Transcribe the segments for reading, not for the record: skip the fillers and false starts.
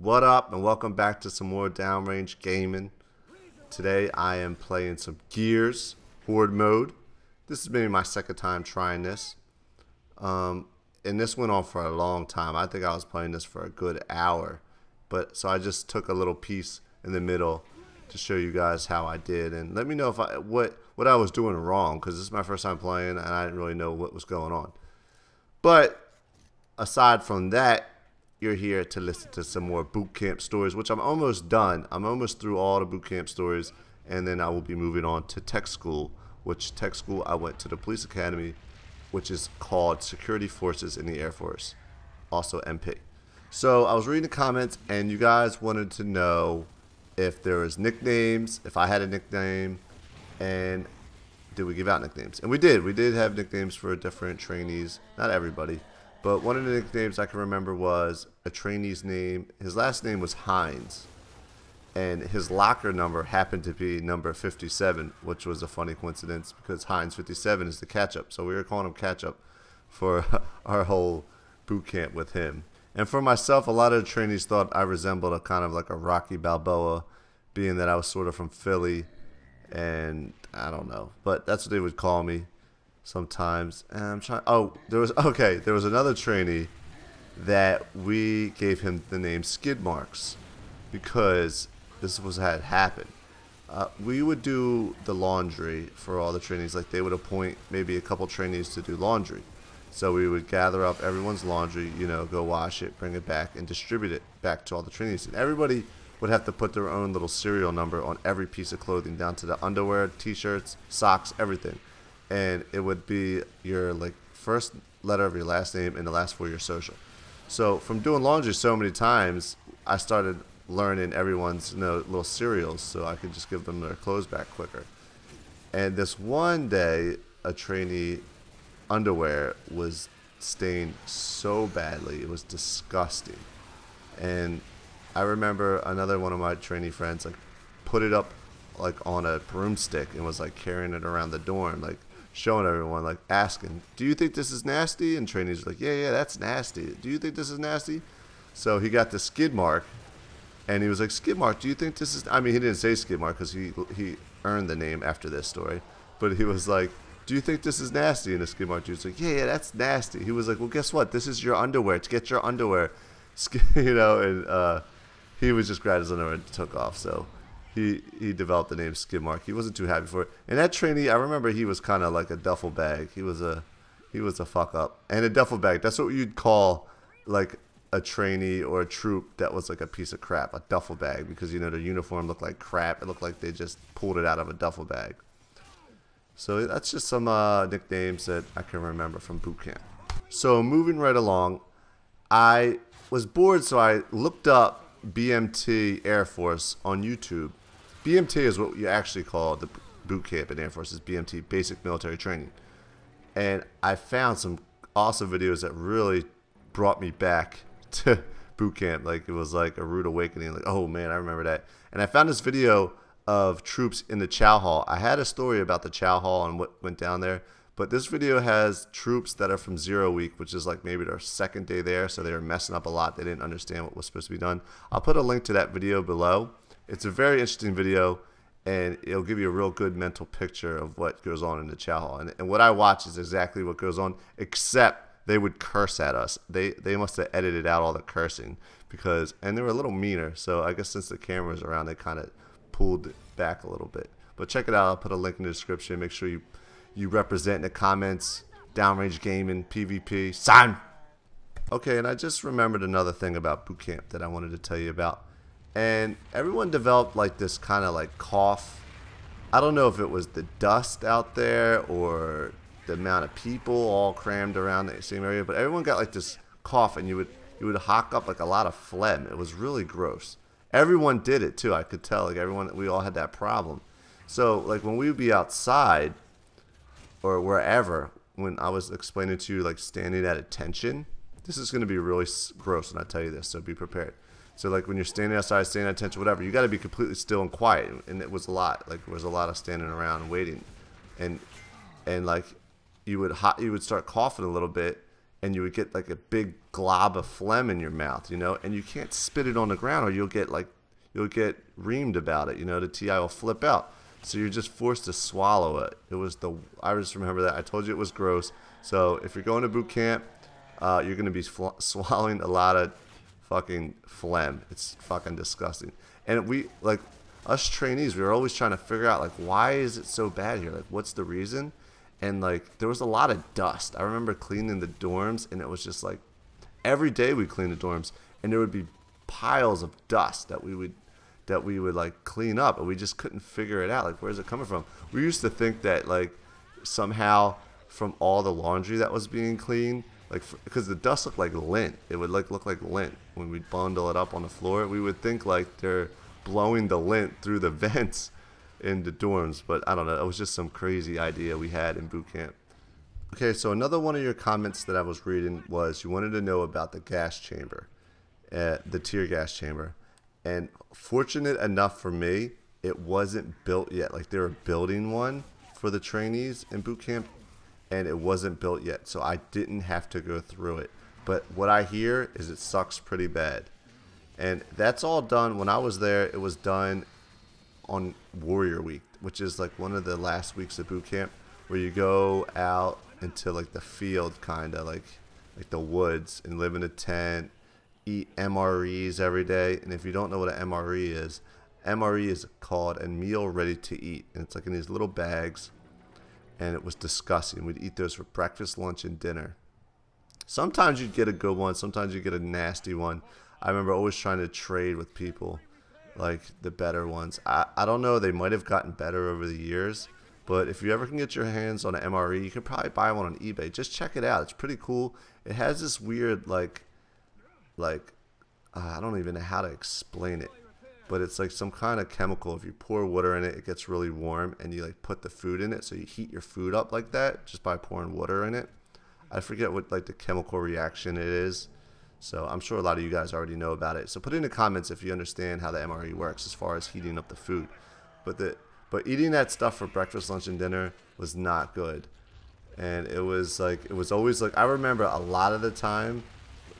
What up, and welcome back to some more downrange gaming. Today I am playing some Gears Horde mode. This is maybe my second time trying this. And this went on for a long time. I think I was playing this for a good hour. So I just took a little piece in the middle to show you guys how I did, and let me know if what I was doing wrong, because this is my first time playing and I didn't really know what was going on. But aside from that, you're here to listen to some more boot camp stories, which I'm almost done. I'm almost through all the boot camp stories, and then I will be moving on to tech school, which tech school I went to the police academy, which is called Security Forces in the Air Force, also MP. So I was reading the comments, and you guys wanted to know if there was nicknames, if I had a nickname, and did we give out nicknames? And we did. We did have nicknames for different trainees. Not everybody. But one of the nicknames I can remember was a trainee's name. His last name was Hines. And his locker number happened to be number 57, which was a funny coincidence because Hines 57 is the catch-up. So we were calling him catch-up for our whole boot camp with him. And for myself, a lot of the trainees thought I resembled a kind of like a Rocky Balboa, being that I was sort of from Philly. And I don't know. But that's what they would call me sometimes. And I'm trying. Oh, there was another trainee that we gave him the name Skid Marks because this was how it happened. We would do the laundry for all the trainees. Like, they would appoint maybe a couple trainees to do laundry. So we would gather up everyone's laundry, go wash it, bring it back, and distribute it back to all the trainees. And everybody would have to put their own little serial number on every piece of clothing, down to the underwear, t-shirts, socks, everything. And it would be your first letter of your last name and the last 4 of your social. So from doing laundry so many times, I started learning everyone's little serials, so I could just give them their clothes back quicker. And this one day, a trainee underwear was stained so badly, it was disgusting. And I remember another one of my trainee friends put it up on a broomstick and was carrying it around the dorm, showing everyone, asking, "Do you think this is nasty?" And trainees were like, "Yeah, that's nasty. Do you think this is nasty?" So he got the skid mark, and he was like, "Skid mark, do you think this is?" I mean, he didn't say skid mark because he earned the name after this story, but he was like, "Do you think this is nasty?" And the skid mark dude was like, "Yeah, that's nasty." He was like, "Well, guess what? This is your underwear. To get your underwear," and he was just grabbed his underwear and took off. So he developed the name Skid Mark. He wasn't too happy for it. And that trainee, I remember he was kind of like a duffel bag. He was a fuck up. And a duffel bag, that's what you'd call a trainee or a troop that was a piece of crap, a duffel bag, because their uniform looked like crap. It looked like they just pulled it out of a duffel bag. So that's just some nicknames that I can remember from boot camp. So moving right along, I was bored, so I looked up BMT Air Force on YouTube. BMT is what you actually call the boot camp in Air Force, is BMT, Basic Military Training. And I found some awesome videos that really brought me back to boot camp. It was like a rude awakening. Oh man, I remember that. And I found this video of troops in the chow hall. I had a story about the chow hall and what went down there, but this video has troops that are from 0 week, which is maybe their second day there, so they were messing up a lot. They didn't understand what was supposed to be done. I'll put a link to that video below. It's a very interesting video, and it'll give you a real good mental picture of what goes on in the chow hall. And what I watch is exactly what goes on, except they would curse at us. They must have edited out all the cursing, and they were a little meaner, so I guess since the camera was around, they kind of pulled it back a little bit. But check it out. I'll put a link in the description. Make sure you represent in the comments. Downrange gaming, PvP, son. Okay, and I just remembered another thing about boot camp that I wanted to tell you about. And everyone developed this kind of cough. I don't know if it was the dust out there or the amount of people all crammed around the same area, but everyone got this cough, and you would hawk up a lot of phlegm. It was really gross. Everyone did it too. I could tell we all had that problem. So when we would be outside or wherever, when I was explaining to you standing at attention, this is going to be really gross when I tell you this, so be prepared. So when you're standing outside, standing at attention, whatever, you got to be completely still and quiet. And it was a lot. There was a lot of standing around and waiting, and you would start coughing a little bit, and you would get like a big glob of phlegm in your mouth, you know, and you can't spit it on the ground or you'll get reamed about it, you know, the TI will flip out. So you're just forced to swallow it. I just remember that. I told you it was gross. So if you're going to boot camp, you're going to be swallowing a lot of fucking phlegm. It's fucking disgusting. And us trainees, we were always trying to figure out, like, why is it so bad here? Like, what's the reason? And, like, there was a lot of dust. I remember cleaning the dorms, and it was just, like, every day we cleaned the dorms, and there would be piles of dust that we would like clean up, and we just couldn't figure it out. Like, where's it coming from? We used to think that, like, somehow from all the laundry that was being cleaned, like, because the dust looked like lint. It would like look like lint when we'd bundle it up on the floor. We would think like they're blowing the lint through the vents in the dorms, but I don't know. It was just some crazy idea we had in boot camp. Okay, so another one of your comments that I was reading was you wanted to know about the gas chamber, the tear gas chamber. And fortunate enough for me, it wasn't built yet. Like, they were building one for the trainees in boot camp, and it wasn't built yet, so I didn't have to go through it. But what I hear is it sucks pretty bad. And that's all done. When I was there, it was done on Warrior Week, which is like one of the last weeks of boot camp, where you go out into like the field, kind of like the woods, and live in a tent, eat MREs every day. And if you don't know what an MRE is called a meal ready to eat, and it's like in these little bags, and it was disgusting. We'd eat those for breakfast, lunch, and dinner. Sometimes you'd get a good one, sometimes you'd get a nasty one. I remember always trying to trade with people, like the better ones. I don't know, they might have gotten better over the years, but if you ever can get your hands on an MRE, you can probably buy one on eBay. Just check it out. It's pretty cool. It has this weird I don't even know how to explain it, but it's like some kind of chemical. If you pour water in it, it gets really warm, and you like put the food in it, so you heat your food up like that just by pouring water in it. I forget what like the chemical reaction it is, so I'm sure a lot of you guys already know about it. So put in the comments if you understand how the MRE works as far as heating up the food. But eating that stuff for breakfast, lunch, and dinner was not good. And it was always like, I remember a lot of the time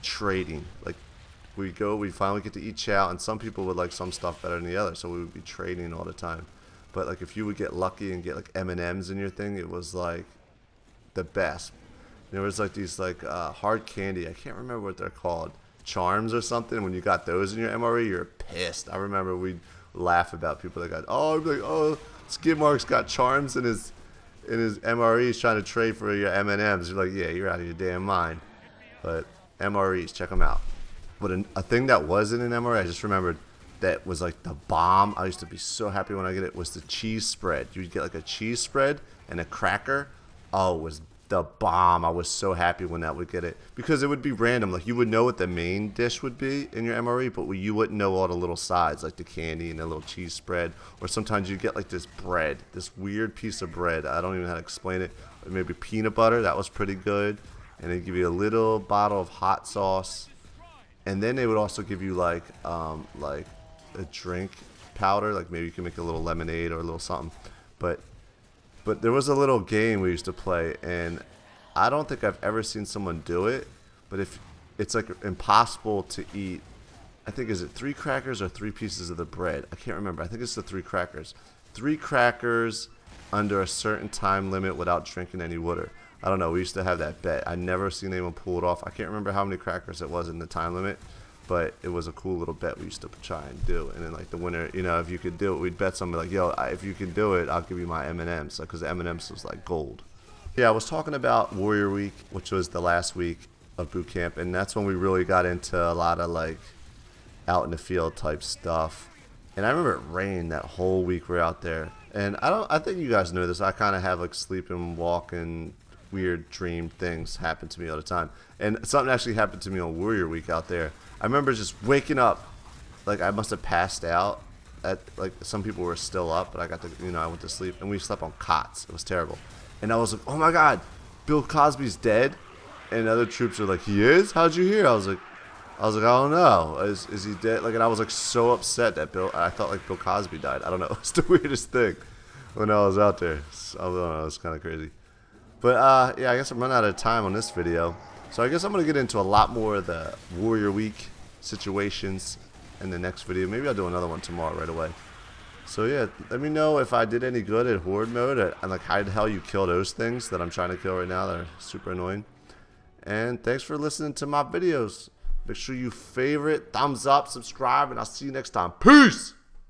trading. Like, we'd finally get to eat chow, and some people would like some stuff better than the other, so we would be trading all the time. But like, if you would get lucky and get like M&Ms in your thing, it was like the best. There was like these like hard candy, I can't remember what they're called, charms or something. When you got those in your MRE, you're pissed. I remember we'd laugh about people that got, I'd be like, oh, Skid Mark's got charms in his MRE. He's trying to trade for your M&Ms. You're like, yeah, you're out of your damn mind. But MREs, check them out. But a thing that wasn't an MRE, I just remembered, that was like the bomb. I used to be so happy when I get it, was the cheese spread. You'd get like a cheese spread and a cracker. Oh, it was the bomb. I was so happy when that would get it, because it would be random. Like, you would know what the main dish would be in your MRE, but you wouldn't know all the little sides, like the candy and the little cheese spread. Or sometimes you get like this bread, this weird piece of bread. I don't even know how to explain it. Maybe peanut butter. That was pretty good. And they give you a little bottle of hot sauce. And then they would also give you like a drink powder, like maybe you can make a little lemonade or a little something. But there was a little game we used to play, and I don't think I've ever seen someone do it. But if it's like impossible to eat, I think, is it 3 crackers or 3 pieces of the bread? I can't remember. I think it's the 3 crackers. 3 crackers under a certain time limit without drinking any water. I don't know. We used to have that bet. I never seen anyone pull it off. I can't remember how many crackers it was in the time limit, but it was a cool little bet we used to try and do. And then like the winner, you know, if you could do it, we'd bet somebody like, yo, if you can do it, I'll give you my M&Ms, because the M&Ms was like gold. Yeah, I was talking about Warrior Week, which was the last week of boot camp, and that's when we really got into a lot of like out in the field type stuff. And I remember it rained that whole week we were out there. And I think you guys know this. I kind of have like sleeping, walking, weird dream things happen to me all the time. And something actually happened to me on Warrior Week out there. I remember just waking up, like I must have passed out. Like some people were still up, but I got to, you know, I went to sleep, and we slept on cots. It was terrible. And I was like, oh my God, Bill Cosby's dead. And other troops were like, he is? How'd you hear? I was like, I don't know. Is he dead? Like, and I was like so upset that I thought like Bill Cosby died. I don't know. It's the weirdest thing when I was out there. I don't know. It's kind of crazy. But yeah, I guess I'm running out of time on this video. So I guess I'm going to get into a lot more of the Warrior Week situations in the next video. Maybe I'll do another one tomorrow right away. So yeah, let me know if I did any good at Horde mode, and like how the hell you kill those things that I'm trying to kill right now that are super annoying. And thanks for listening to my videos. Make sure you favorite, thumbs up, subscribe, and I'll see you next time. Peace!